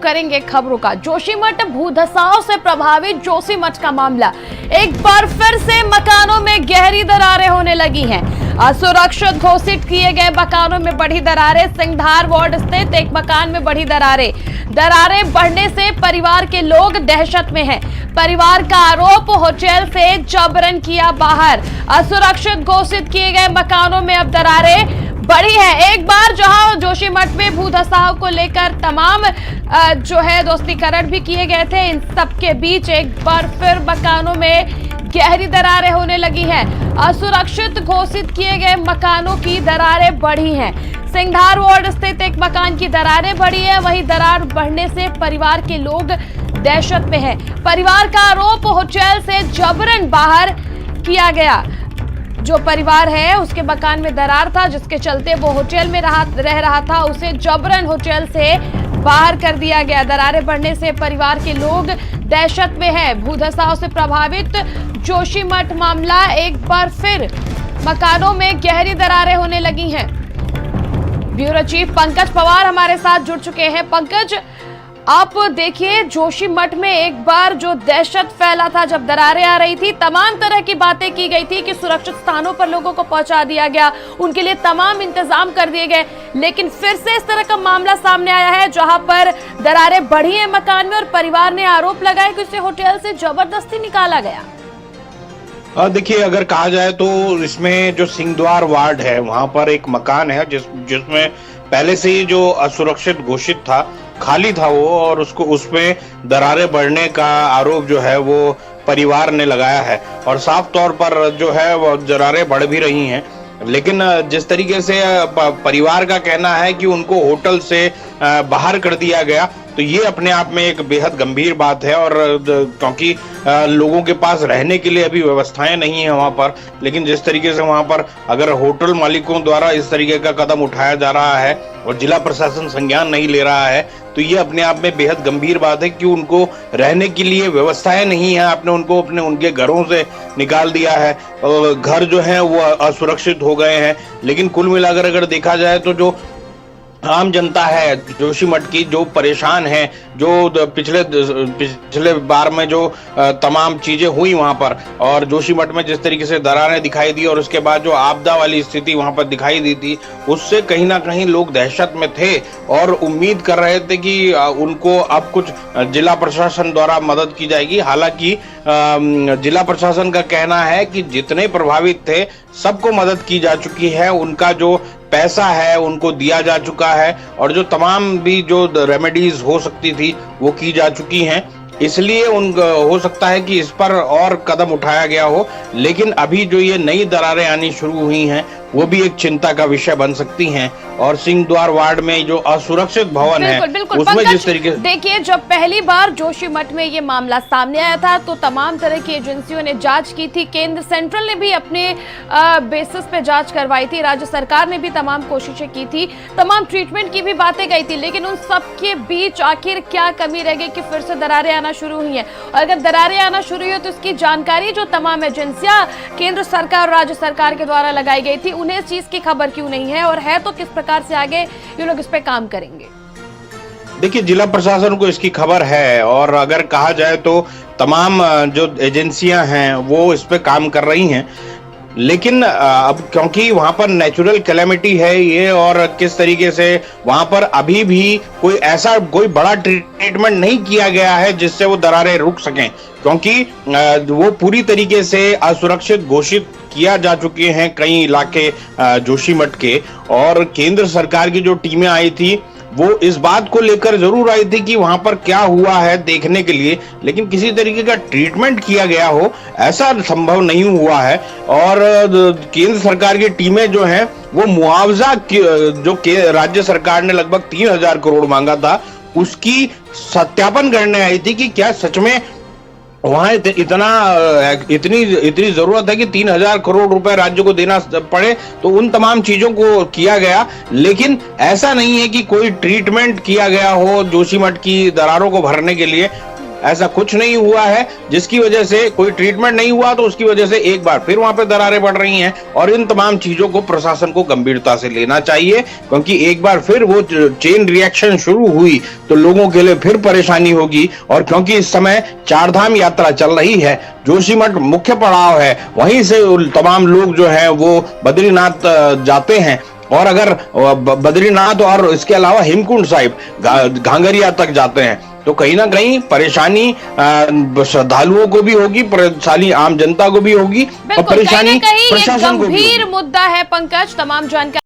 करेंगे खबरों का। जोशीमठ भूधसाव से प्रभावित जोशीमठ का मामला, एक बार फिर से मकानों में गहरी दरारें होने लगी हैं। असुरक्षित घोषित किए गए मकानों में बढ़ी दरारें। सिंघधार वार्ड स्थित एक मकान में बढ़ी दरारें बढ़ने से परिवार के लोग दहशत में हैं। परिवार का आरोप, होटल से जबरन किया बाहर। असुरक्षित घोषित किए गए मकानों में अब दरारें बढ़ी है। एक बार जहां जोशीमठ में भूधसाव को लेकर तमाम दोस्तीकरण भी किए गए थे, इन सबके बीच एक बार फिर मकानों में गहरी दरारें होने लगी हैं। असुरक्षित घोषित किए गए मकानों की दरारें बढ़ी हैं। सिंघधार वार्ड स्थित एक मकान की दरारें बढ़ी है, वहीं दरार बढ़ने से परिवार के लोग दहशत में हैं। परिवार का आरोप, होटल से जबरन बाहर किया गया। जो परिवार है उसके मकान में दरार था, जिसके चलते वो होटल में रह रहा था, उसे जबरन होटल से बाहर कर दिया गया। दरारें बढ़ने से परिवार के लोग दहशत में हैं। भूधसाव से प्रभावित जोशीमठ मामला, एक बार फिर मकानों में गहरी दरारें होने लगी हैं। ब्यूरो चीफ पंकज पवार हमारे साथ जुड़ चुके हैं। पंकज, आप देखिए, जोशीमठ में एक बार जो दहशत फैला था जब दरारें आ रही थी, तमाम तरह की बातें की गई थी कि सुरक्षित स्थानों पर लोगों को पहुंचा दिया गया, उनके लिए तमाम इंतजाम कर दिए गए, लेकिन फिर से इस तरह का मामला सामने आया है जहां पर दरारें बढ़ी हैं मकान में और परिवार ने आरोप लगाया कि उसे होटल से जबरदस्ती निकाला गया। देखिए, अगर कहा जाए तो इसमें जो सिंघद्वार वार्ड है वहां पर एक मकान है जिसमें पहले से ही जो असुरक्षित घोषित था, खाली था वो, और उसमें दरारें बढ़ने का आरोप जो है वो परिवार ने लगाया है। और साफ तौर पर जो है वो दरारें बढ़ भी रही हैं, लेकिन जिस तरीके से परिवार का कहना है कि उनको होटल से बाहर कर दिया गया, तो ये अपने आप में एक बेहद गंभीर बात है। और क्योंकि लोगों के पास रहने के लिए अभी व्यवस्थाएं नहीं है वहां पर, लेकिन जिस तरीके से वहां पर अगर होटल मालिकों द्वारा इस तरीके का कदम उठाया जा रहा है और जिला प्रशासन संज्ञान नहीं ले रहा है, तो ये अपने आप में बेहद गंभीर बात है कि उनको रहने के लिए व्यवस्थाएं नहीं है। आपने उनको उनके घरों से निकाल दिया है, घर जो है वो असुरक्षित हो गए हैं। लेकिन कुल मिलाकर अगर देखा जाए तो जो आम जनता है जोशीमठ की, जो परेशान है, जो पिछले बार में जो तमाम चीजें हुई वहां पर, और जोशीमठ में जिस तरीके से दरारें दिखाई दी और उसके बाद जो आपदा वाली स्थिति वहां पर दिखाई दी थी, उससे कहीं ना कहीं लोग दहशत में थे और उम्मीद कर रहे थे कि उनको अब कुछ जिला प्रशासन द्वारा मदद की जाएगी। हालांकि जिला प्रशासन का कहना है कि जितने प्रभावित थे सबको मदद की जा चुकी है, उनका जो पैसा है उनको दिया जा चुका है, और जो तमाम भी जो रेमेडीज हो सकती थी वो की जा चुकी हैं। इसलिए हो सकता है कि इस पर और कदम उठाया गया हो, लेकिन अभी जो ये नई दरारें आनी शुरू हुई हैं वो भी एक चिंता का विषय बन सकती हैं। और सिंघद्वार वार्ड में जो असुरक्षित भवन है उसमें जिस तरीके, देखिए, जब पहली बार जोशीमठ में ये मामला सामने आया था तो तमाम तरह की एजेंसियों ने जांच की थी। केंद्र सेंट्रल ने भी अपने बेसिस पे जांच करवाई थी, राज्य सरकार ने भी तमाम कोशिशें की थी, तमाम ट्रीटमेंट की भी बातें गई थी, लेकिन उन सब के बीच आखिर क्या कमी रह गई कि फिर से दरारें आना शुरू हुई है। और अगर दरारें आना शुरू हुई तो इसकी जानकारी जो तमाम एजेंसियां केंद्र सरकार और राज्य सरकार के द्वारा लगाई गई थी, उन्हें इस चीज की खबर क्यों नहीं है, और है तो किस प्रकार से आगे ये लोग इस पे काम करेंगे? देखिए, जिला प्रशासन को इसकी खबर है, और अगर कहा जाए तो तमाम जो एजेंसियां हैं वो इस पे काम कर रही हैं, लेकिन अब क्योंकि वहां पर नेचुरल कैलेमिटी है ये, और किस तरीके से वहां पर अभी भी कोई बड़ा ट्रीटमेंट नहीं किया गया है जिससे वो दरारें रुक सकें, क्योंकि वो पूरी तरीके से असुरक्षित घोषित किया जा चुके हैं कई इलाके जोशीमठ के। और केंद्र सरकार की जो टीमें आई थी वो इस बात को लेकर जरूर आई थी कि वहां पर क्या हुआ है देखने के लिए, लेकिन किसी तरीके का ट्रीटमेंट किया गया हो ऐसा संभव नहीं हुआ है। और केंद्र सरकार की टीमें जो हैं वो मुआवजा जो राज्य सरकार ने लगभग 3,000 करोड़ मांगा था, उसकी सत्यापन करने आई थी कि क्या सच में वहां इतनी जरूरत है कि 3,000 करोड़ रुपए राज्य को देना पड़े। तो उन तमाम चीजों को किया गया, लेकिन ऐसा नहीं है कि कोई ट्रीटमेंट किया गया हो जोशीमठ की दरारों को भरने के लिए। ऐसा कुछ नहीं हुआ है, जिसकी वजह से कोई ट्रीटमेंट नहीं हुआ तो उसकी वजह से एक बार फिर वहां पे दरारें बढ़ रही हैं। और इन तमाम चीजों को प्रशासन को गंभीरता से लेना चाहिए, क्योंकि एक बार फिर वो चेन रिएक्शन शुरू हुई तो लोगों के लिए फिर परेशानी होगी। और क्योंकि इस समय चारधाम यात्रा चल रही है, जोशीमठ मुख्य पड़ाव है, वहीं से तमाम लोग जो है वो बद्रीनाथ जाते हैं। और अगर बद्रीनाथ और इसके अलावा हेमकुंड साहिब घांगरिया तक जाते हैं तो कहीं ना कहीं परेशानी श्रद्धालुओं को भी होगी, परेशानी आम जनता को भी होगी और परेशानी प्रशासन को भी होगी। गंभीर मुद्दा है पंकज। तमाम जानकारी